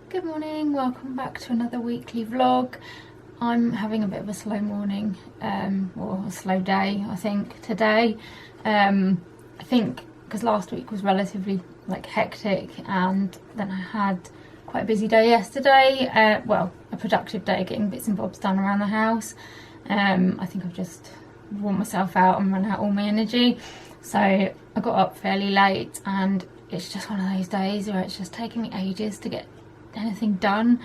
Good morning, welcome back to another weekly vlog. I'm having a bit of a slow morning, or a slow day I think today. I think because last week was relatively hectic, and then I had quite a busy day yesterday, well, a productive day getting bits and bobs done around the house. I think I've just worn myself out and run out all my energy, so I got up fairly late, and it's just one of those days where it's just taking me ages to get anything done.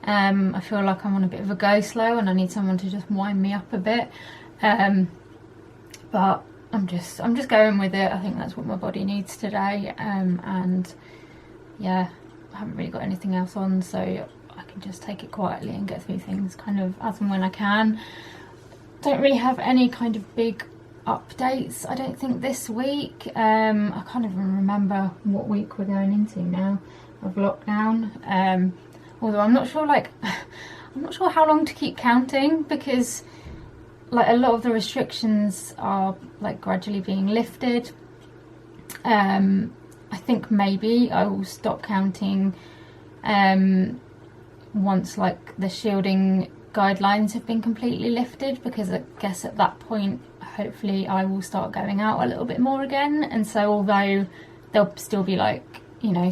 I feel like I'm on a bit of a go slow and I need someone to just wind me up a bit, but I'm just going with it. I think that's what my body needs today, and yeah, I haven't really got anything else on, so I can just take it quietly and get through things kind of as and when I can. Don't really have any kind of big updates, I don't think, this week. I can't even remember what week we're going into now of lockdown, although I'm not sure I'm not sure how long to keep counting, because a lot of the restrictions are gradually being lifted. I think maybe I will stop counting once the shielding guidelines have been completely lifted, because I guess at that point hopefully I will start going out a little bit more again, and so although there'll still be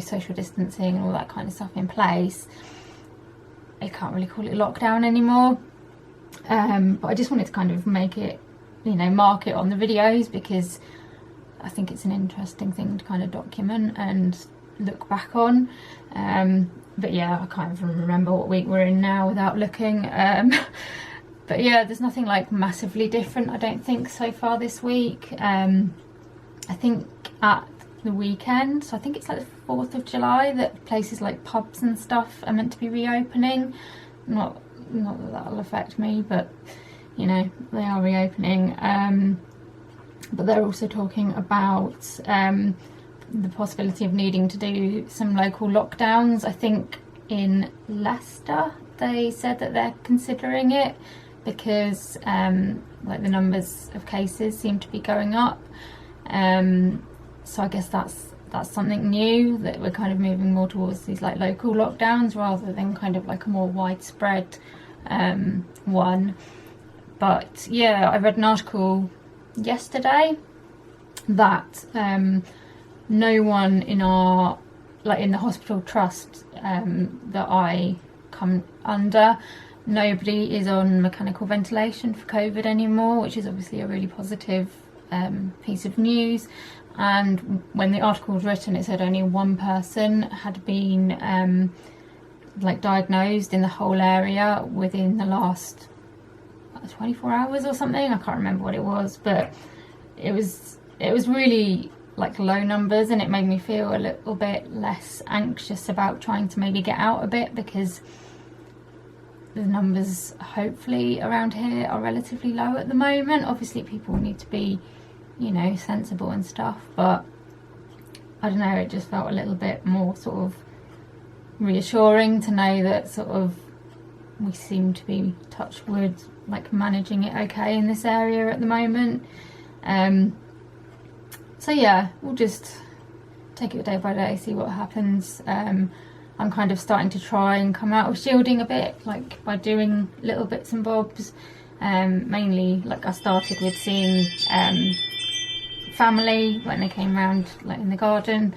social distancing and all that kind of stuff in place, I can't really call it lockdown anymore. But I just wanted to kind of make it, mark it on the videos, because I think it's an interesting thing to kind of document and look back on. But yeah, I can't even remember what week we're in now without looking. But yeah, there's nothing massively different, I don't think, so far this week. I think at the weekend, so I think it's the 4th of July, that places like pubs and stuff are meant to be reopening. Not that that'll affect me, but they are reopening. But they're also talking about the possibility of needing to do some local lockdowns. I think in Leicester they said that they're considering it, because the numbers of cases seem to be going up. So I guess that's something new, that we're kind of moving more towards these local lockdowns rather than kind of a more widespread one. But yeah, I read an article yesterday that no one in our in the hospital trust that I come under, nobody is on mechanical ventilation for COVID anymore, which is obviously a really positive piece of news. And when the article was written, it said only one person had been diagnosed in the whole area within the last 24 hours or something. I can't remember what it was, but it was really low numbers, and it made me feel a little bit less anxious about trying to maybe get out a bit, because the numbers hopefully around here are relatively low at the moment. Obviously people need to be sensible and stuff, but I don't know, it just felt a little bit more sort of reassuring to know that sort of we seem to be, touch wood, managing it okay in this area at the moment. So yeah, we'll just take it day by day, see what happens. I'm kind of starting to try and come out of shielding a bit, by doing little bits and bobs. Mainly, I started with seeing family when they came round in the garden,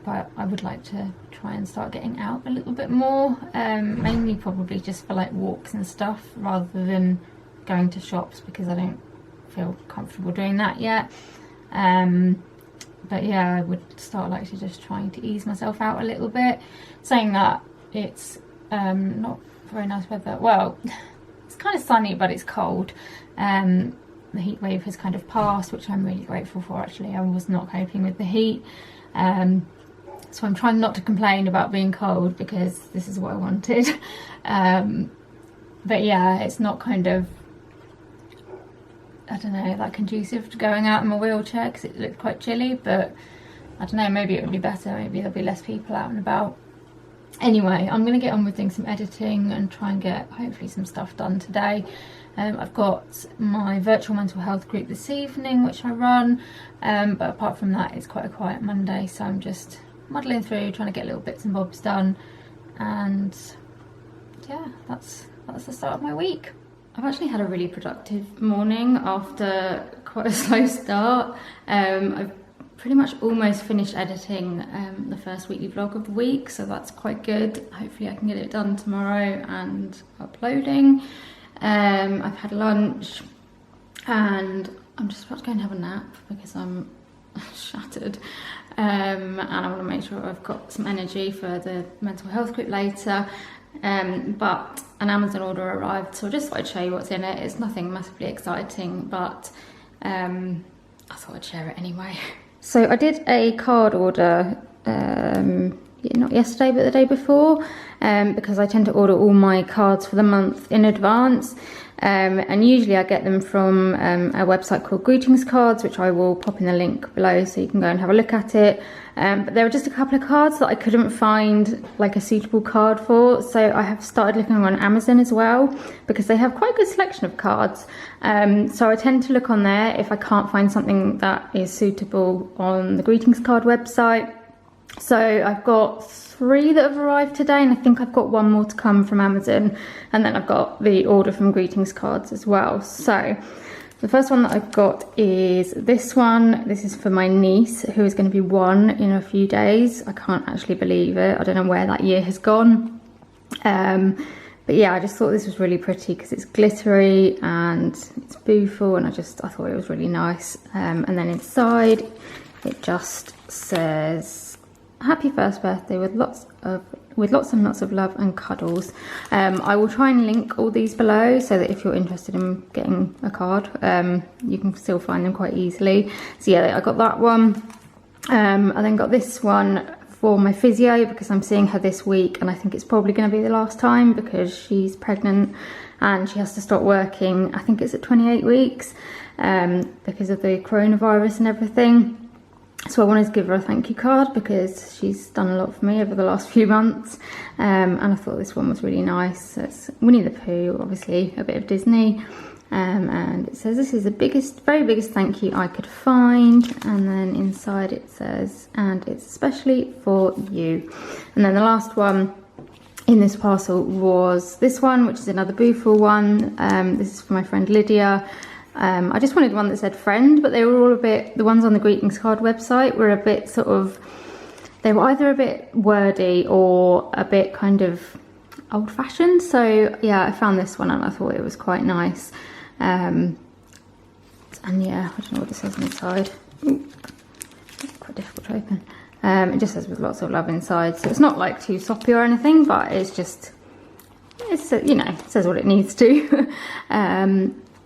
but I would like to try and start getting out a little bit more, mainly probably just for walks and stuff, rather than going to shops, because I don't feel comfortable doing that yet. But yeah, I would start to just trying to ease myself out a little bit. Saying that, it's not very nice weather. Well, it's kind of sunny, but it's cold. The heat wave has kind of passed, which I'm really grateful for, actually. I was not coping with the heat, so I'm trying not to complain about being cold, because this is what I wanted. But yeah, it's not kind of, I don't know, conducive to going out in my wheelchair, because it looked quite chilly. But I don't know, maybe it would be better, maybe there'll be less people out and about. Anyway, I'm going to get on with doing some editing and try and get hopefully some stuff done today. I've got my virtual mental health group this evening, which I run, but apart from that, it's quite a quiet Monday, so I'm just muddling through, trying to get little bits and bobs done, and yeah, that's the start of my week. I've actually had a really productive morning after quite a slow start. I've pretty much almost finished editing the first weekly vlog of the week, so that's quite good. Hopefully I can get it done tomorrow and uploading. I've had lunch and I'm just about to go and have a nap because I'm shattered, and I want to make sure I've got some energy for the mental health group later. But an Amazon order arrived, so I just thought I'd show you what's in it. It's nothing massively exciting, but I thought I'd share it anyway. So I did a card order, not yesterday but the day before, because I tend to order all my cards for the month in advance, and usually I get them from a website called Greetings Cards, which I will pop in the link below so you can go and have a look at it. But there were just a couple of cards that I couldn't find like a suitable card for, so I have started looking on Amazon as well, because they have quite a good selection of cards. So I tend to look on there if I can't find something that is suitable on the Greetings Card website. So I've got 3 that have arrived today, and I think I've got 1 more to come from Amazon, and then I've got the order from Greetings Cards as well. So the first one that I've got is this one. This is for my niece, who is going to be 1 in a few days. I can't actually believe it. I don't know where that year has gone. But yeah, I just thought this was really pretty because it's glittery and it's beautiful, and I thought it was really nice. And then inside it just says, "Happy first birthday with lots and lots of love and cuddles." I will try and link all these below so that if you're interested in getting a card, you can still find them quite easily. So yeah, I got that one. I then got this one for my physio because I'm seeing her this week, and I think it's probably going to be the last time because she's pregnant and she has to start working. I think it's at 28 weeks because of the coronavirus and everything. So I wanted to give her a thank you card because she's done a lot for me over the last few months, and I thought this one was really nice. So it's Winnie the Pooh, obviously a bit of Disney, and it says, "This is the very biggest thank you I could find," and then inside it says, "And it's especially for you." And then the last one in this parcel was this one, which is another beautiful one. This is for my friend Lydia. I just wanted one that said friend, but they were all a bit, the ones on the Greetings Card website were a bit sort of, they were either a bit wordy or a bit kind of old-fashioned. So yeah, I found this one and I thought it was quite nice. And yeah, I don't know what this says inside. Ooh, it's quite difficult to open. It just says with lots of love inside, so it's not like too soppy or anything, but it's just, it's, you know, it says what it needs to.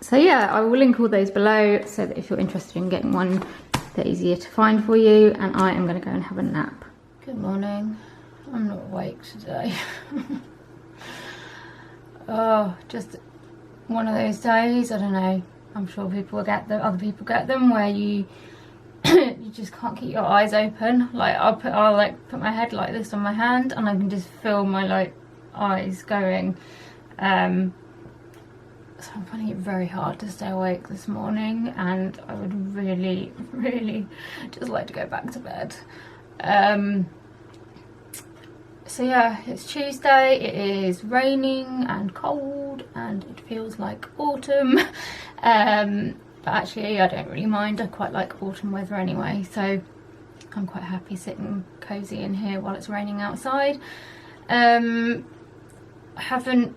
So yeah, I will link all those below so that if you're interested in getting one, they're easier to find for you. And I am going to go and have a nap. Good morning. I'm not awake today. Oh, just one of those days. I don't know. I'm sure people will get them. Other people get them where you you just can't keep your eyes open. Like I'll put my head like this on my hand, and I can just feel my eyes going. So I'm finding it very hard to stay awake this morning, and I would really, really just like to go back to bed. So yeah, it's Tuesday, it is raining and cold, and it feels like autumn. But actually I don't really mind, I quite like autumn weather anyway, so I'm quite happy sitting cosy in here while it's raining outside. I haven't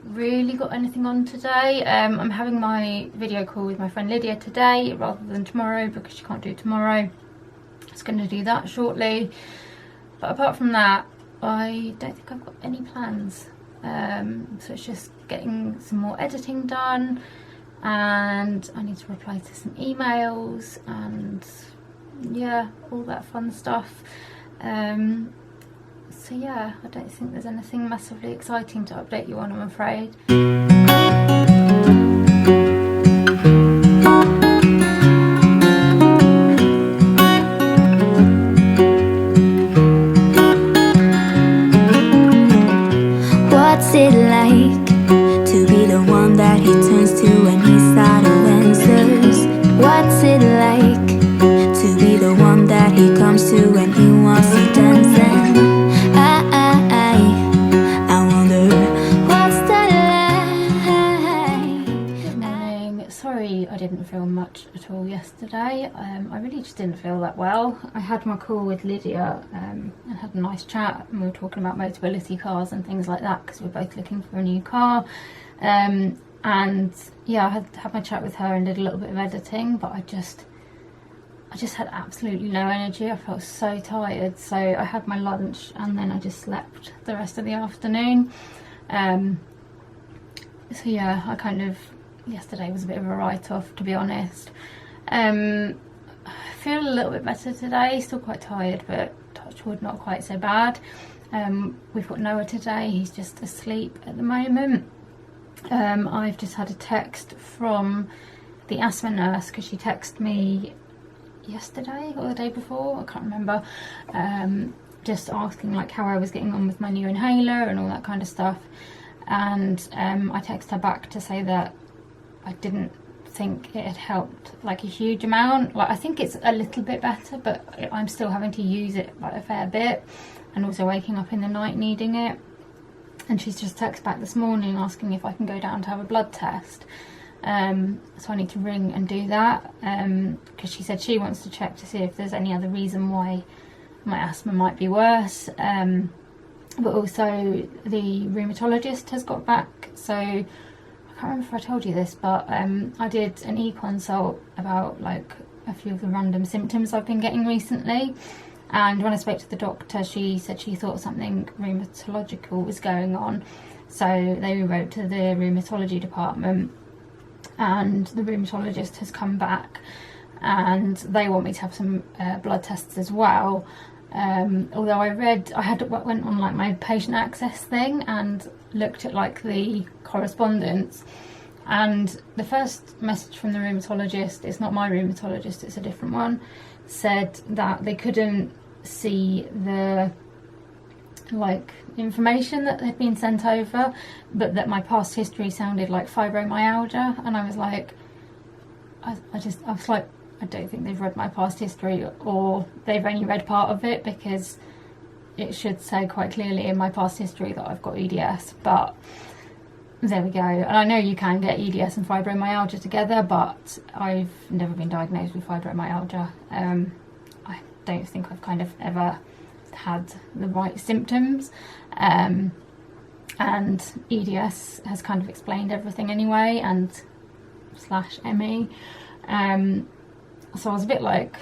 really got anything on today. I'm having my video call with my friend Lydia today rather than tomorrow because she can't do tomorrow. I was going to do that shortly, but apart from that I don't think I've got any plans. So it's just getting some more editing done, and I need to reply to some emails and yeah, all that fun stuff. So yeah, I don't think there's anything massively exciting to update you on, I'm afraid. What's it like to be the one that he turns to when he's out of answers? What's it like to be the one that he comes to when he wants to dance? much at all yesterday. I really just didn't feel that well. I had my call with Lydia and had a nice chat, and we were talking about Motability cars and things like that because we're both looking for a new car. And yeah, I had my chat with her and did a little bit of editing, but I just had absolutely no energy. I felt so tired, so I had my lunch and then I just slept the rest of the afternoon. So yeah, yesterday was a bit of a write-off, to be honest. I feel a little bit better today, still quite tired, but touch wood, not quite so bad. We've got Noah today, he's just asleep at the moment. I've just had a text from the asthma nurse, because she texted me yesterday or the day before, I can't remember, just asking like how I was getting on with my new inhaler and all that kind of stuff. And I texted her back to say that I didn't think it had helped like a huge amount. Like, I think it's a little bit better, but I'm still having to use it like a fair bit, and also waking up in the night needing it. And she's just texted back this morning asking if I can go down to have a blood test. So I need to ring and do that, because she said she wants to check to see if there's any other reason why my asthma might be worse. But also the rheumatologist has got back, so I can't remember if I told you this, but I did an e-consult about like a few of the random symptoms I've been getting recently, and when I spoke to the doctor, she said she thought something rheumatological was going on, so they wrote to the rheumatology department, and the rheumatologist has come back and they want me to have some blood tests as well. Although I went on like my patient access thing and looked at like the correspondence, and the first message from the rheumatologist, it's not my rheumatologist, it's a different one, said that they couldn't see the like information that had been sent over, but that my past history sounded like fibromyalgia. And I was like, I was like, I don't think they've read my past history, or they've only read part of it, because it should say quite clearly in my past history that I've got EDS. But there we go. And I know you can get EDS and fibromyalgia together, but I've never been diagnosed with fibromyalgia. I don't think I've kind of ever had the right symptoms, and EDS has kind of explained everything anyway, and /ME. So I was a bit like,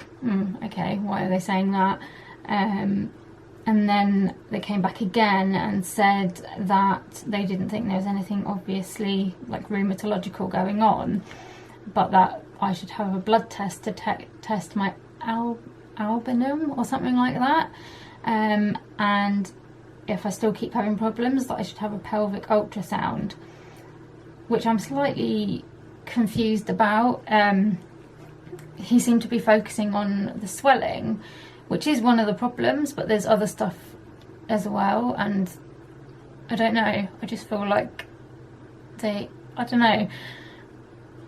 okay, why are they saying that? And then they came back again and said that they didn't think there was anything obviously like rheumatological going on, but that I should have a blood test to test my albumin or something like that. And if I still keep having problems, that I should have a pelvic ultrasound, which I'm slightly confused about. He seemed to be focusing on the swelling, which is one of the problems, but there's other stuff as well, and I don't know, I just feel like I don't know,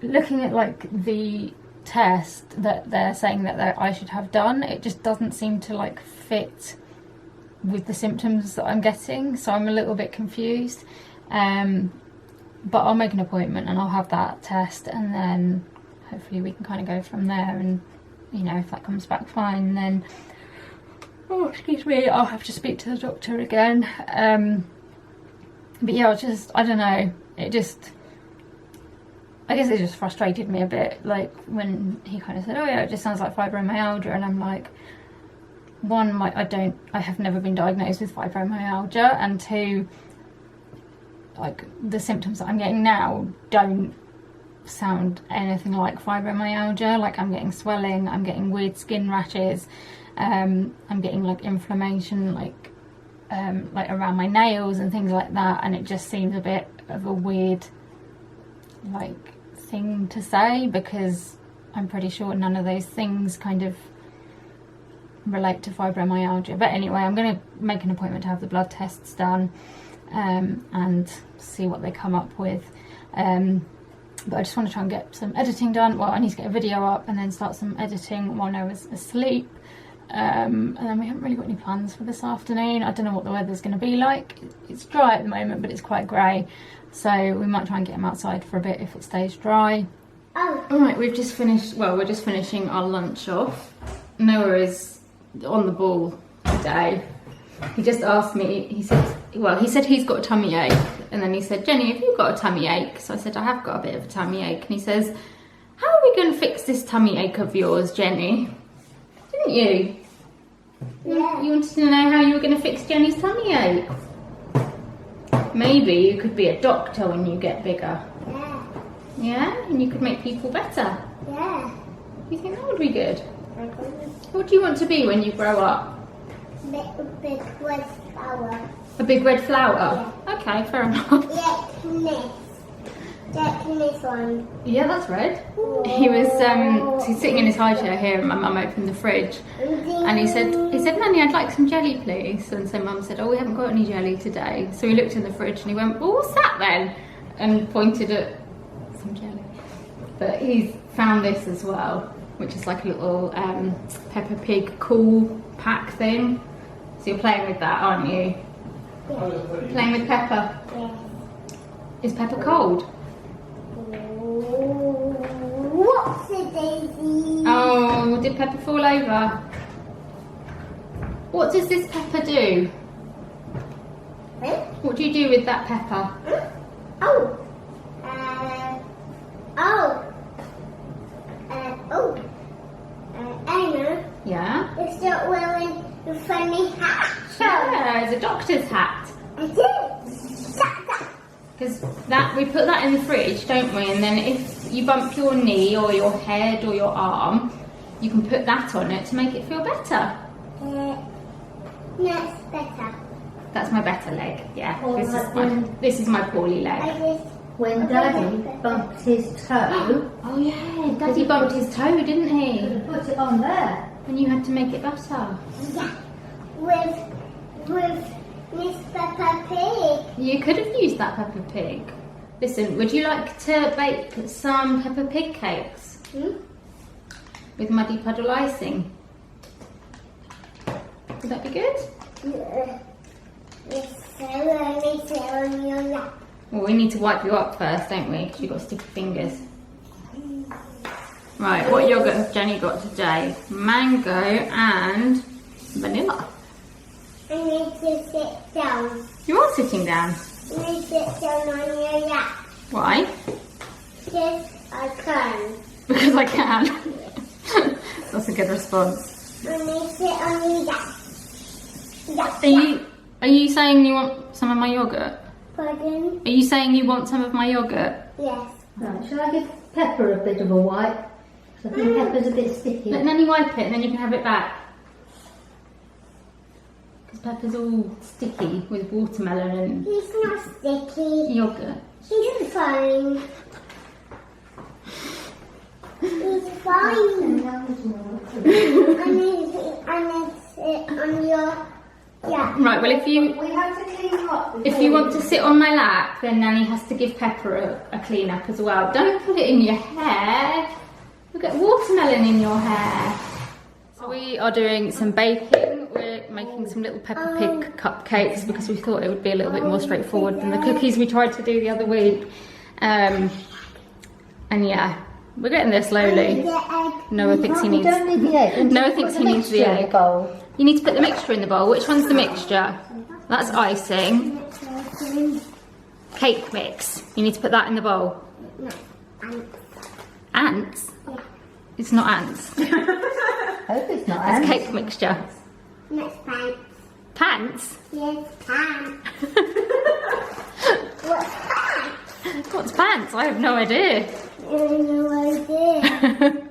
looking at like the test that they're saying that I should have done, it just doesn't seem to like fit with the symptoms that I'm getting, so I'm a little bit confused. But I'll make an appointment and I'll have that test, and then hopefully we can kind of go from there. And you know, if that comes back fine, then excuse me, I'll have to speak to the doctor again. But yeah, I don't know, I guess it just frustrated me a bit, like when he kind of said, oh yeah, it just sounds like fibromyalgia, and I'm like, one, I have never been diagnosed with fibromyalgia, and two, like the symptoms that I'm getting now don't sound anything like fibromyalgia. Like, I'm getting swelling, I'm getting weird skin rashes, I'm getting like inflammation like around my nails and things like that, and it just seems a bit of a weird like thing to say, because I'm pretty sure none of those things kind of relate to fibromyalgia. But anyway, I'm going to make an appointment to have the blood tests done, and see what they come up with. But I just want to try and get some editing done. Well, I need to get a video up and then start some editing while I was asleep. And then we haven't really got any plans for this afternoon. I don't know what the weather's going to be like. It's dry at the moment, but it's quite grey, so we might try and get him outside for a bit if it stays dry. Oh. Alright, we've just finished, well, we're just finishing our lunch off. Noah is on the ball today. He just asked me, he said he's got a tummy ache. And then he said, Jenny, have you got a tummy ache? So I said, I have got a bit of a tummy ache. And he says, how are we going to fix this tummy ache of yours, Jenny? Didn't you? Yeah. You wanted to know how you were going to fix Jenny's tummy ache. Maybe you could be a doctor when you get bigger. Yeah. Yeah? And you could make people better. Yeah. You think that would be good? What do you want to be when you grow up? Big red flower. A big red flower? Yeah. Okay, fair enough. Yeah, this one. Yeah, that's red. He was he's sitting in his high chair here and my mum opened the fridge and he said, Nanny, I'd like some jelly please. And so Mum said, oh, we haven't got any jelly today. So he looked in the fridge and he went, well, what's that then? And pointed at some jelly. But he's found this as well, which is like a little Peppa Pig cool pack thing. So you're playing with that, aren't you? Yeah. Playing with Peppa. Yeah. Is Peppa cold? What's a daisy? Oh, did Peppa fall over? What does this pepper do? Huh? What do you do with that pepper? Huh? Oh. Anna, Yeah? you start wearing the funny hat. Yeah, it's a doctor's hat. I did. Because that we put that in the fridge, don't we? And then if you bump your knee or your head or your arm, you can put that on it to make it feel better. That's better. That's my better leg. Yeah. Or This like is this is my poorly leg. I just. When Daddy bumped his toe, Oh yeah, Daddy bumped his toe, didn't he? he put it on there. And you had to make it better. Yeah. With Miss Peppa Pig. You could have used that Peppa Pig. Listen, would you like to bake some Peppa Pig cakes with muddy puddle icing? Would that be good? Yeah. Yes, I need to on your lap. Well, we need to wipe you up first, don't we? Because you've got sticky fingers. Right, what yogurt has Jenny got today? Mango and vanilla. I need to sit down. You are sitting down. I need to sit down on your lap. Why? Yes, I can. Because I can. That's a good response. I need to sit on your lap. Are you saying you want some of my yogurt? Pardon? Are you saying you want some of my yogurt? Yes. Right, shall I give Pepper a bit of a wipe? 'Cause I think Pepper's a bit sticky. Let Nanny wipe it and then you can have it back. Because Pepper's all sticky with watermelon and He's not sticky. yogurt. He's fine. He's fine. I need to sit on your lap. Right, well if you We have to clean you up. if you want to sit on my lap, then Nanny has to give Pepper a clean up as well. Don't put it in your hair. You'll get watermelon in your hair. So we are doing some baking. We're making some little Peppa Pig cupcakes because we thought it would be a little bit more straightforward than the cookies we tried to do the other week. And yeah, we're getting there slowly. Noah thinks he You needs. don't need the egg. Noah thinks he needs the mixture in egg. the bowl. You need to put the mixture in the bowl. Which one's the mixture? That's icing. Cake mix. You need to put that in the bowl. Ants? It's not ants. I hope it's not It's ants. cake mixture. Next pants. Pants? Yes, pants. What's pants? What's pants? I have no idea. I have no idea.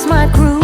My groove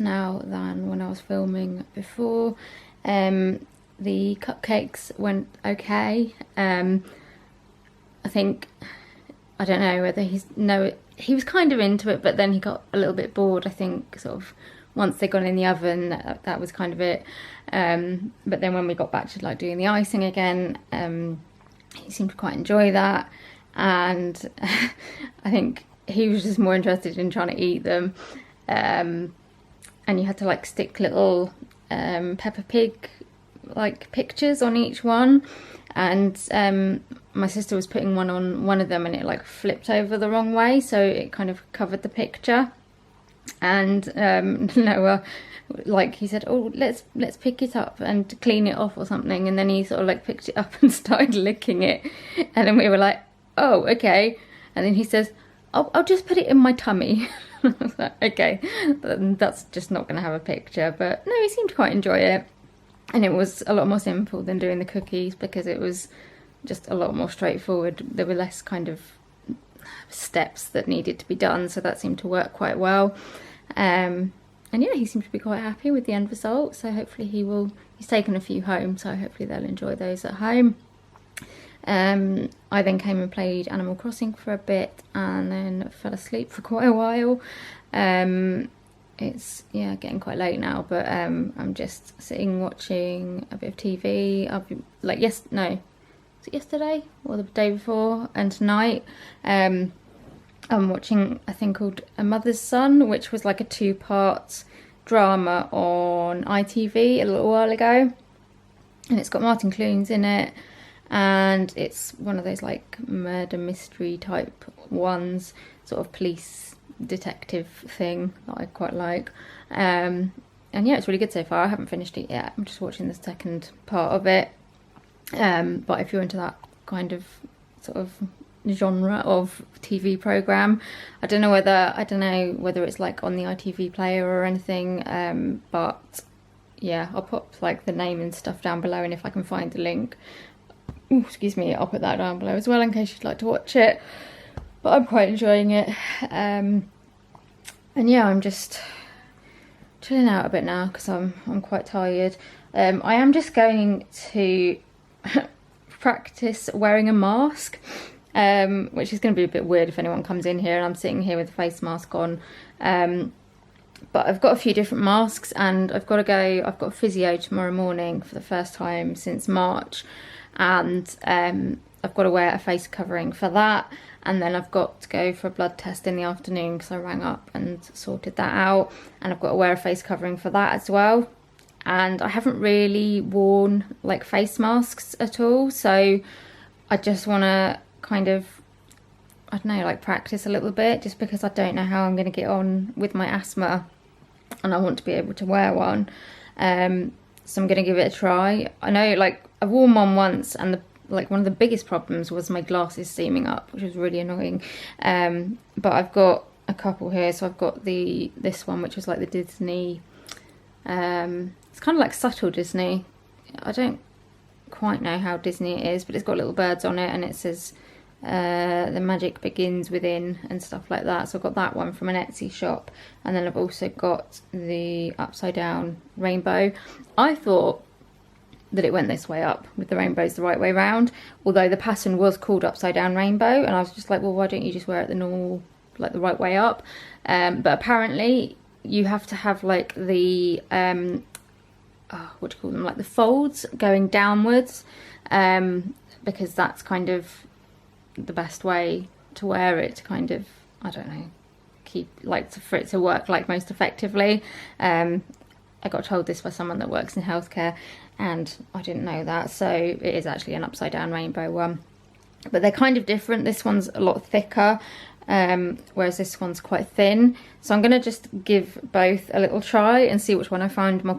now than when I was filming before. The cupcakes went okay. I think, I don't know whether he was kind of into it, but then he got a little bit bored, I think, sort of once they got in the oven, that was kind of it. But then when we got back to like doing the icing again, he seemed to quite enjoy that, and I think he was just more interested in trying to eat them. And you had to like stick little Peppa Pig like pictures on each one, and my sister was putting one on one of them and it like flipped over the wrong way, so it kind of covered the picture. And Noah, like, he said, oh, let's pick it up and clean it off or something, and then he sort of like picked it up and started licking it, and then we were like, oh, okay. And then he says, I'll just put it in my tummy. I was like, okay, that's just not going to have a picture. But no, he seemed to quite enjoy it, and it was a lot more simple than doing the cookies because it was just a lot more straightforward. There were less kind of steps that needed to be done, so that seemed to work quite well. And yeah, he seemed to be quite happy with the end result, so hopefully he's taken a few home, so hopefully they'll enjoy those at home. I then came and played Animal Crossing for a bit and then fell asleep for quite a while. It's getting quite late now, but I'm just sitting watching a bit of TV. I've been, like, was it yesterday or the day before, and tonight I'm watching a thing called A Mother's Son, which was like a 2-part drama on ITV a little while ago, and it's got Martin Clunes in it, and it's one of those like murder mystery type ones, sort of police detective thing that I quite like. And yeah, it's really good so far. I haven't finished it yet, I'm just watching the second part of it. But if you're into that kind of sort of genre of TV program, I don't know whether it's like on the ITV player or anything, but yeah, I'll put like the name and stuff down below, and if I can find the link, excuse me, I'll put that down below as well in case you'd like to watch it. But I'm quite enjoying it, and yeah, I'm just chilling out a bit now because I'm quite tired. I am just going to practice wearing a mask, which is going to be a bit weird if anyone comes in here and I'm sitting here with a face mask on. But I've got a few different masks, and I've got physio tomorrow morning for the first time since March, and I've got to wear a face covering for that, and then I've got to go for a blood test in the afternoon because I rang up and sorted that out, and I've got to wear a face covering for that as well. And I haven't really worn like face masks at all, so I just want to kind of, I don't know, like practice a little bit, just because I don't know how I'm going to get on with my asthma and I want to be able to wear one. So I'm going to give it a try. I know, like, I've worn one once, and one of the biggest problems was my glasses seaming up, which was really annoying. But I've got a couple here. So I've got this one, which was like the Disney, it's kind of like subtle Disney. I don't quite know how Disney it is, but it's got little birds on it, and it says the magic begins within and stuff like that. So I've got that one from an Etsy shop, and then I've also got the upside down rainbow. I thought that it went this way up with the rainbows the right way round, although the pattern was called upside down rainbow, and I was just like, well, why don't you just wear it the normal, like the right way up? But apparently you have to have like the what do you call them, like the folds going downwards, because that's kind of the best way to wear it, to kind of, I don't know, keep like for it to work like most effectively. I got told this by someone that works in healthcare, and I didn't know that, so it is actually an upside down rainbow one, but they're kind of different. This one's a lot thicker, whereas this one's quite thin. So I'm going to just give both a little try and see which one I find more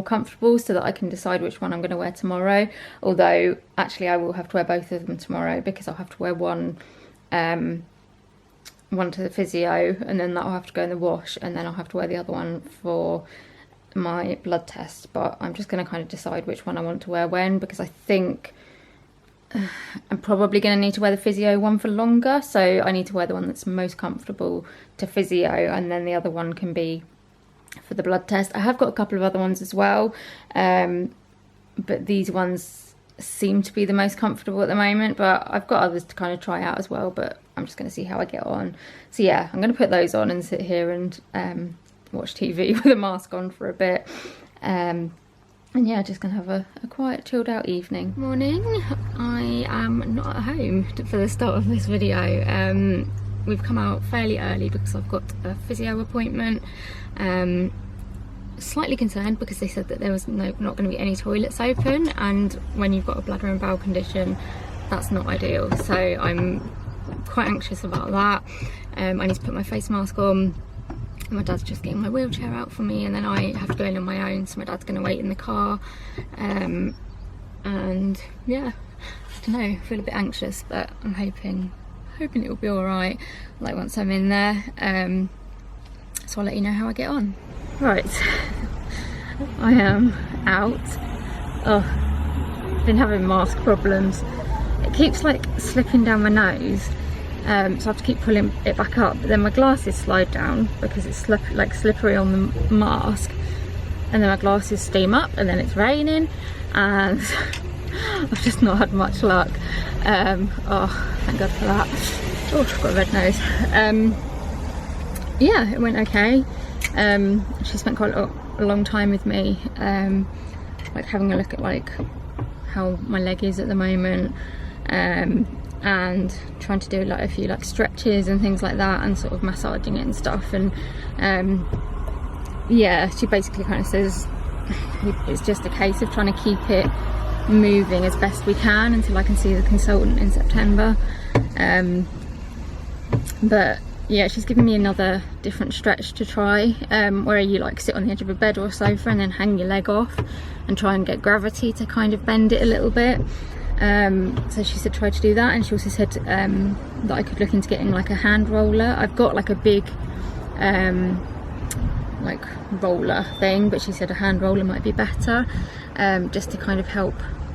comfortable, so that I can decide which one I'm going to wear tomorrow. Although actually I will have to wear both of them tomorrow, because I'll have to wear one to the physio, and then that'll have to go in the wash, and then I'll have to wear the other one for my blood test. But I'm just going to kind of decide which one I want to wear when, because I think I'm probably going to need to wear the physio one for longer, so I need to wear the one that's most comfortable to physio, and then the other one can be for the blood test. I have got a couple of other ones as well, but these ones seem to be the most comfortable at the moment, but I've got others to kind of try out as well, but I'm just going to see how I get on. So yeah, I'm going to put those on and sit here and watch TV with a mask on for a bit. And yeah, just gonna have a quiet, chilled out evening. Morning. I am not at home for the start of this video. We've come out fairly early because I've got a physio appointment. Slightly concerned because they said that there was not going to be any toilets open, and when you've got a bladder and bowel condition, that's not ideal. So I'm quite anxious about that. I need to put my face mask on. My dad's just getting my wheelchair out for me, and then I have to go in on my own, so my dad's going to wait in the car. And yeah, I don't know, I feel a bit anxious, but I'm hoping it'll be alright, like once I'm in there. So I'll let you know how I get on. Right, I am out. Oh, been having mask problems. It keeps like slipping down my nose. So I have to keep pulling it back up, but then my glasses slide down because it's slippery on the mask, and then my glasses steam up, and then it's raining, and I've just not had much luck. Oh, thank God for that. Oh, I've got a red nose. Yeah, it went okay. She spent quite a long time with me, like having a look at like how my leg is at the moment, and trying to do like a few like stretches and things like that, and sort of massaging it and stuff. And yeah, she basically kind of says it's just a case of trying to keep it moving as best we can until I can see the consultant in September. But yeah, she's given me another different stretch to try, where you like sit on the edge of a bed or a sofa and then hang your leg off and try and get gravity to kind of bend it a little bit. So she said try to do that, and she also said that I could look into getting like a hand roller. I've got like a big like roller thing, but she said a hand roller might be better, just to kind of help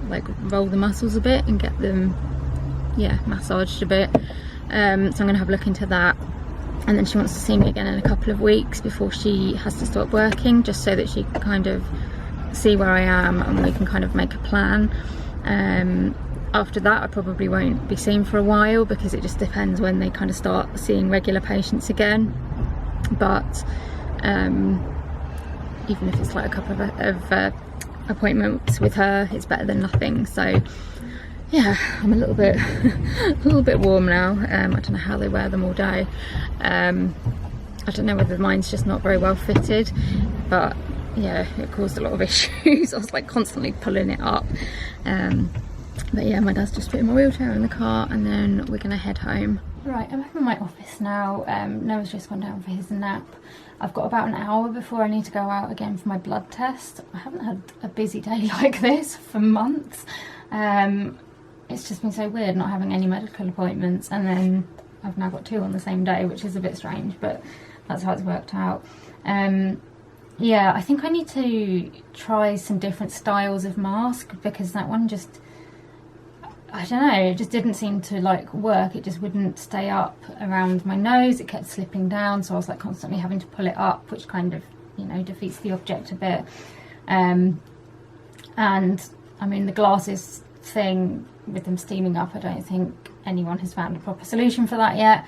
like roll the muscles a bit and get them, yeah, massaged a bit. So I'm gonna have a look into that, and then she wants to see me again in a couple of weeks before she has to stop working, just so that she can kind of see where I am and we can kind of make a plan. After that I probably won't be seen for a while, because it just depends when they kind of start seeing regular patients again. But even if it's like a couple of appointments with her, it's better than nothing. So yeah, I'm a little bit warm now. I don't know how they wear them all day. I don't know whether mine's just not very well fitted, but yeah, it caused a lot of issues. I was like constantly pulling it up. But yeah, my dad's just putting my wheelchair in the car, and then we're gonna head home. Right, I'm back in my office now. Noah's just gone down for his nap. I've got about an hour before I need to go out again for my blood test. I haven't had a busy day like this for months. It's just been so weird not having any medical appointments, and then I've now got 2 on the same day, which is a bit strange, but that's how it's worked out. Yeah, I think I need to try some different styles of mask, because that one just, I don't know, it just didn't seem to like work. It just wouldn't stay up around my nose, it kept slipping down, so I was like constantly having to pull it up, which kind of, you know, defeats the object a bit. And I mean, the glasses thing with them steaming up, I don't think anyone has found a proper solution for that yet.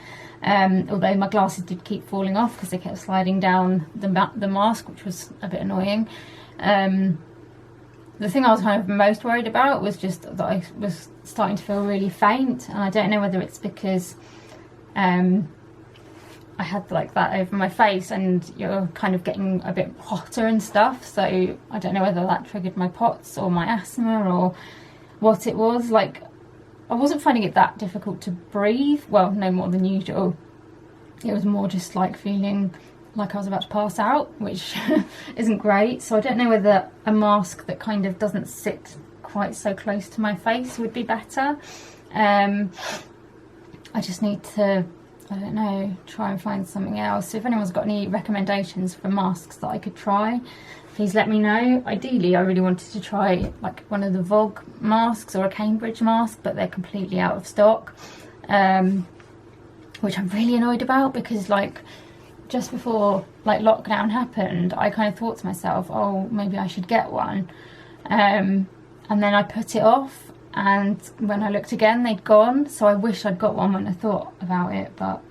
Although my glasses did keep falling off because they kept sliding down the mask, which was a bit annoying. The thing I was kind of most worried about was just that I was starting to feel really faint, and I don't know whether it's because I had like that over my face and you're kind of getting a bit hotter and stuff, so I don't know whether that triggered my POTS or my asthma or what it was. Like, I wasn't finding it that difficult to breathe, well, no more than usual. It was more just like feeling like I was about to pass out, which isn't great. So I don't know whether a mask that kind of doesn't sit quite so close to my face would be better. I just need to, I don't know, try and find something else. So if anyone's got any recommendations for masks that I could try, please let me know. Ideally, I really wanted to try like one of the Vogue masks or a Cambridge mask, but they're completely out of stock, which I'm really annoyed about, because like just before like lockdown happened, I kind of thought to myself, oh, maybe I should get one. And then I put it off, and when I looked again, they'd gone. So I wish I'd got one when I thought about it, but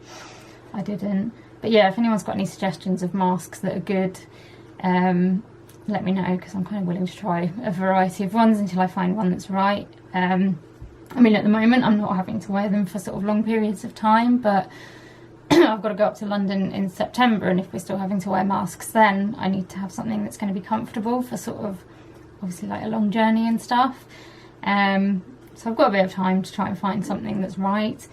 I didn't. But yeah, if anyone's got any suggestions of masks that are good, let me know, because I'm kind of willing to try a variety of ones until I find one that's right. I mean, at the moment I'm not having to wear them for sort of long periods of time, but I've got to go up to London in September, and if we're still having to wear masks then, I need to have something that's going to be comfortable for sort of, obviously, like a long journey and stuff. So I've got a bit of time to try and find something that's right.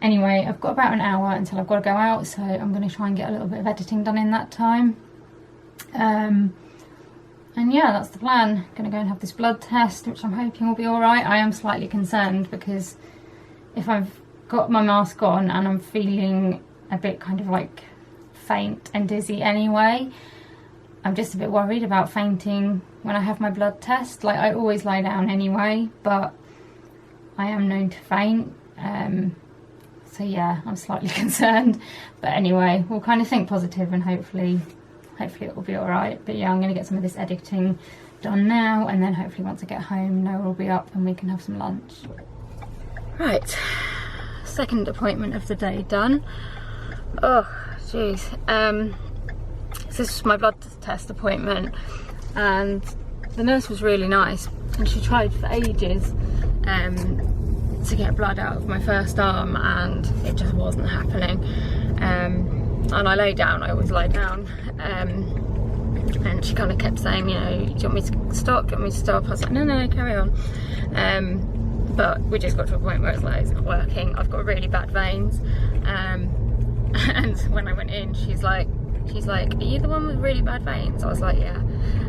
Anyway, I've got about an hour until I've got to go out, so I'm going to try and get a little bit of editing done in that time. And yeah, that's the plan. I'm going to go and have this blood test, which I'm hoping will be alright. I am slightly concerned because if I've got my mask on and I'm feeling a bit kind of like faint and dizzy anyway, I'm just a bit worried about fainting when I have my blood test. Like, I always lie down anyway, but I am known to faint. So yeah, I'm slightly concerned. But anyway, we'll kind of think positive and hopefully it will be alright. But yeah, I'm going to get some of this editing done now, and then hopefully once I get home, Noah will be up and we can have some lunch. Right, second appointment of the day done. Oh, jeez. So this was my blood test appointment, and the nurse was really nice, and she tried for ages to get blood out of my first arm, and it just wasn't happening. And I lay down, I always lie down, and she kind of kept saying, you know, do you want me to stop, do you want me to stop? I was like, no, carry on. But we just got to a point where it's like, it's not working, I've got really bad veins. And when I went in, she's like, are you the one with really bad veins? I was like, yeah,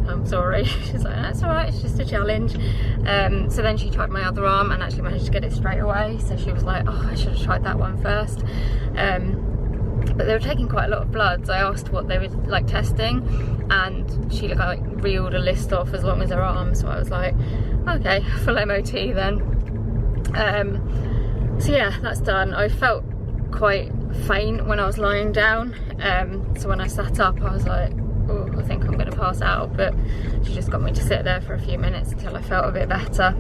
I'm sorry. She's like, that's alright, it's just a challenge. So then she tried my other arm and actually managed to get it straight away. So she was like, oh, I should have tried that one first. But they were taking quite a lot of blood, so I asked what they were like testing, and she like reeled a list off as long as her arm. So I was like, okay, full MOT then. So yeah, that's done. I felt quite faint when I was lying down, so when I sat up I was like, oh, I think I'm going to pass out, but she just got me to sit there for a few minutes until I felt a bit better.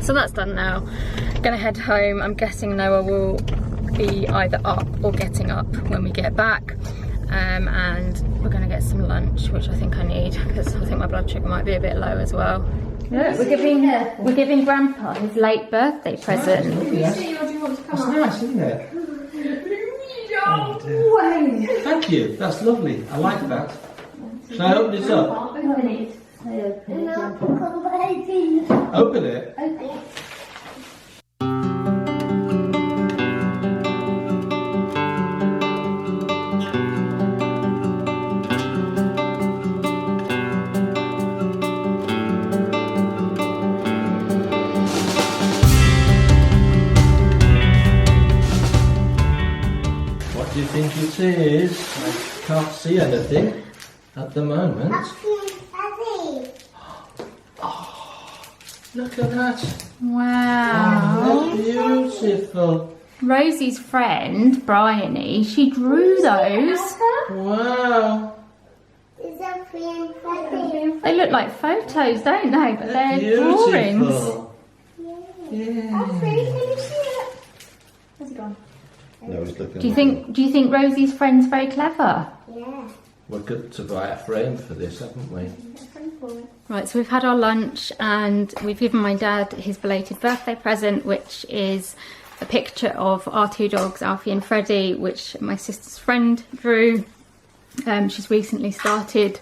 So that's done now. I'm going to head home. I'm guessing Noah will be either up or getting up when we get back, and we're going to get some lunch, which I think I need, because I think my blood sugar might be a bit low as well. Look, we're giving Grandpa his late birthday present. That's nice, isn't it? Oh, dear. Thank you, that's lovely. I like that. Shall I open this up? Open it. Open it? What do you think it is? I can't see anything at the moment. Look at that. Wow. Oh, that's beautiful. Rosie's friend, Bryony, she drew those. Wow. Is that Alfie and Freddie? They look like photos, don't they? But they're Beautiful. drawings. Yeah. Alfie, can you see it? Where's it gone? No, he's looking. Do you think Rosie's friend's very clever? Yeah. We're good to buy a frame for this, haven't we? Right, so we've had our lunch and we've given my dad his belated birthday present, which is a picture of our two dogs, Alfie and Freddie, which my sister's friend drew. She's recently started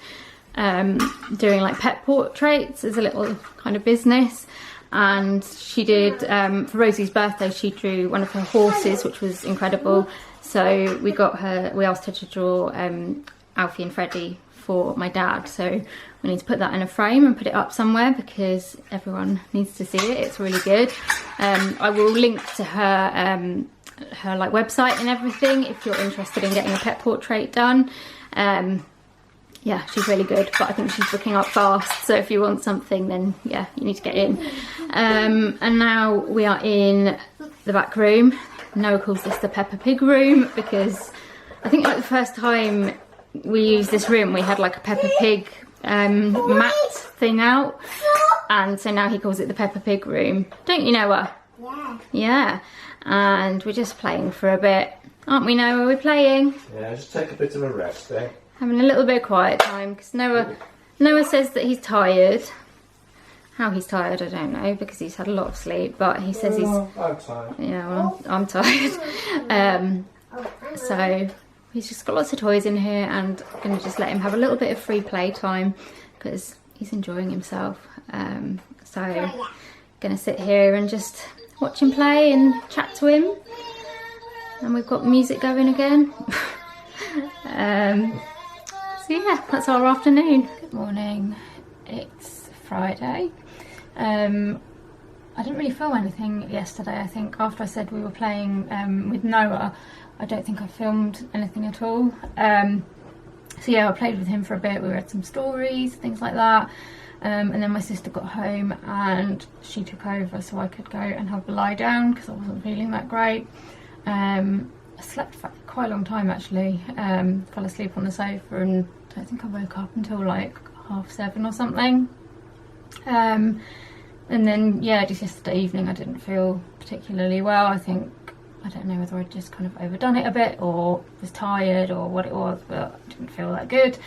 doing like pet portraits as a little kind of business, and she did, for Rosie's birthday, she drew one of her horses, which was incredible. So we asked her to draw Alfie and Freddie for my dad, so we need to put that in a frame and put it up somewhere because everyone needs to see it. It's really good. I will link to her her like website and everything if you're interested in getting a pet portrait done. Yeah, she's really good, but I think she's booking up fast, so if you want something then yeah, you need to get in. And now we are in the back room. Noah calls this the Peppa Pig room because I think like the first time we used this room, we had like a Peppa Pig mat thing out, and so now he calls it the Peppa Pig Room. Don't you, Noah? Yeah. Yeah, and we're just playing for a bit, aren't we, Noah? We're playing. Yeah, just take a bit of a rest, eh? Having a little bit of quiet time, because Noah says that he's tired. How he's tired, I don't know, because he's had a lot of sleep, but he says he's... I'm tired. Yeah, well, I'm tired. So he's just got lots of toys in here, and I'm going to just let him have a little bit of free play time because he's enjoying himself. So I'm going to sit here and just watch him play and chat to him. And we've got music going again. So yeah, that's our afternoon. Good morning. It's Friday. I didn't really film anything yesterday. I think after I said we were playing with Noah, I don't think I filmed anything at all. So yeah, I played with him for a bit. We read some stories, things like that. And then my sister got home and she took over so I could go and have a lie down because I wasn't feeling that great. I slept for quite a long time actually. Fell asleep on the sofa and I don't think I woke up until like 7:30 or something. And then yeah, just yesterday evening I didn't feel particularly well. I don't know whether I'd just kind of overdone it a bit or was tired or what it was, but I didn't feel that good.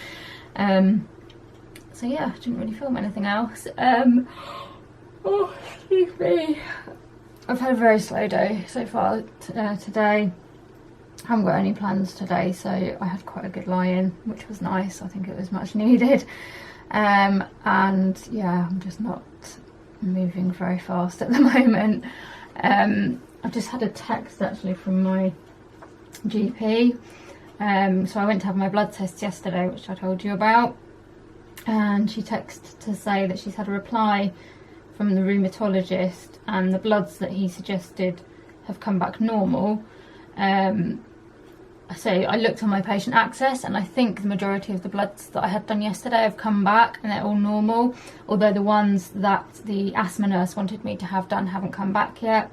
So yeah, I didn't really film anything else. Oh, excuse me. I've had a very slow day so far today. I haven't got any plans today, so I had quite a good lie-in, which was nice. I think it was much needed. And yeah, I'm just not moving very fast at the moment. I've just had a text actually from my GP. So I went to have my blood test yesterday, which I told you about, and she texted to say that she's had a reply from the rheumatologist and the bloods that he suggested have come back normal. So I looked on my patient access and I think the majority of the bloods that I had done yesterday have come back and they're all normal, although the ones that the asthma nurse wanted me to have done haven't come back yet.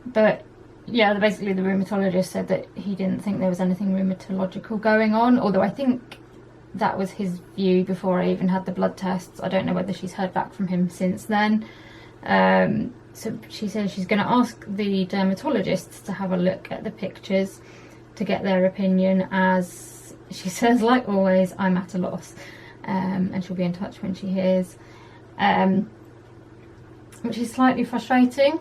But yeah, basically the rheumatologist said that he didn't think there was anything rheumatological going on, although I think that was his view before I even had the blood tests. I don't know whether she's heard back from him since then. So she says she's going to ask the dermatologists to have a look at the pictures to get their opinion, as she says, like always, I'm at a loss. And she'll be in touch when she hears. Which is slightly frustrating.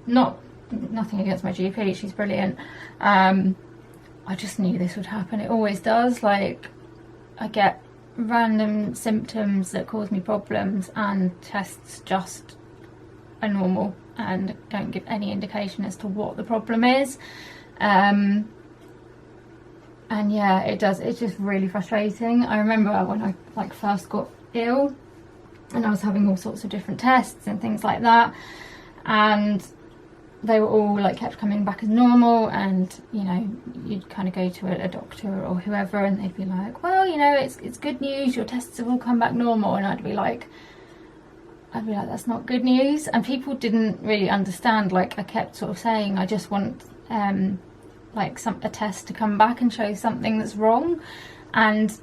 Nothing against my GP, she's brilliant. I just knew this would happen. It always does. Like, I get random symptoms that cause me problems and tests just are normal and don't give any indication as to what the problem is. And yeah, it does. It's just really frustrating. I remember when I first got ill and I was having all sorts of different tests and things like that, and they were all like kept coming back as normal, and you know, you'd kind of go to a doctor or whoever and they'd be like, well, you know, it's good news, your tests have all come back normal, and I'd be like, that's not good news. And people didn't really understand. Like, I kept sort of saying, I just want like a test to come back and show something that's wrong, and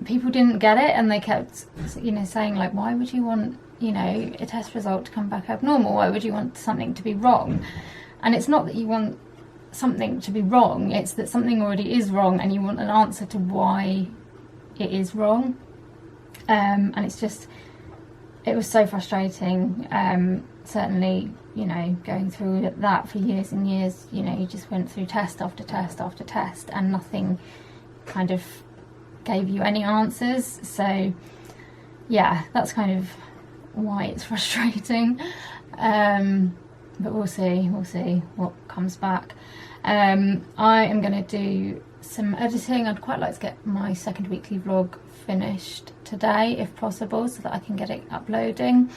people didn't get it, and they kept, you know, saying like, why would you want, you know, a test result to come back abnormal? Why would you want something to be wrong? And it's not that you want something to be wrong, it's that something already is wrong and you want an answer to why it is wrong. And it's just, it was so frustrating. Certainly, you know, going through that for years and years, you know, you just went through test after test after test and nothing kind of gave you any answers. So yeah, that's kind of why it's frustrating. But we'll see what comes back. I am going to do some editing. I'd quite like to get my second weekly vlog finished today if possible, so that I can get it uploading,